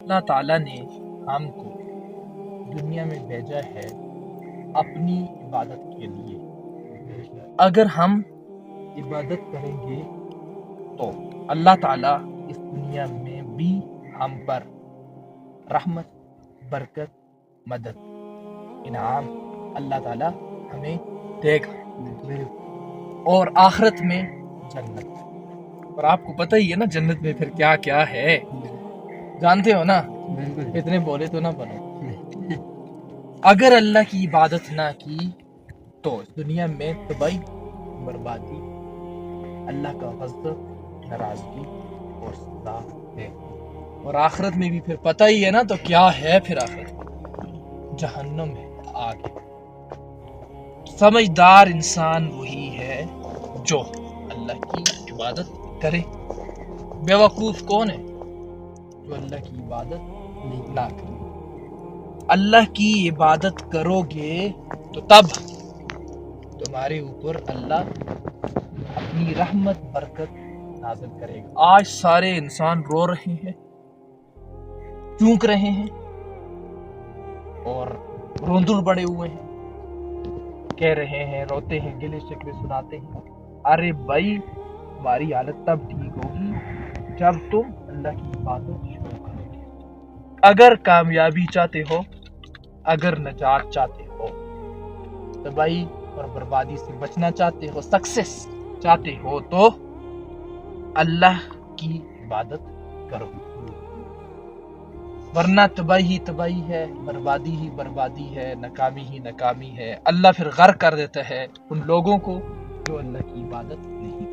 اللہ تعالیٰ نے ہم کو دنیا میں بھیجا ہے اپنی عبادت کے لیے۔ اگر ہم عبادت کریں گے تو اللہ تعالیٰ اس دنیا میں بھی ہم پر رحمت، برکت، مدد، انعام اللہ تعالیٰ ہمیں دے گا، اور آخرت میں جنت۔ اور آپ کو پتہ ہی ہے نا جنت میں پھر کیا کیا ہے، جانتے ہو نا؟ اتنے بولے تو نہ بنو۔ اگر اللہ کی عبادت نہ کی تو اس دنیا میں تباہی، بربادی، اللہ کا غضب، ناراضگی اور سزا ہے۔ اور آخرت میں بھی پھر پتہ ہی ہے نا تو کیا ہے پھر آخرت میں؟ جہنم ہے، آگ ہے۔ سمجھدار انسان وہی ہے جو اللہ کی عبادت کرے۔ بے وقوف کون ہے؟ جو اللہ کی عبادت نہ کرے۔ اللہ کی عبادت کرو گے تو تب تمہارے اوپر اللہ اپنی رحمت، برکت نازل کرے گا۔ آج سارے انسان رو رہے ہیں، چونک رہے ہیں اور روندڑ پڑے ہوئے ہیں، کہہ رہے ہیں، روتے ہیں، گلے شکوے سناتے ہیں۔ ارے بھائی، تمہاری حالت تب ٹھیک ہوگی جب تم اللہ کی عبادت شروع کرو گے۔ اگر کامیابی چاہتے ہو، اگر نجات چاہتے ہو، تباہی اور بربادی سے بچنا چاہتے ہو، سکسیس چاہتے ہو، تو اللہ کی عبادت کرو، ورنہ تباہی ہی تباہی ہے، بربادی ہی بربادی ہے، ناکامی ہی ناکامی ہے۔ اللہ پھر غرق کر دیتا ہے ان لوگوں کو جو اللہ کی عبادت نہیں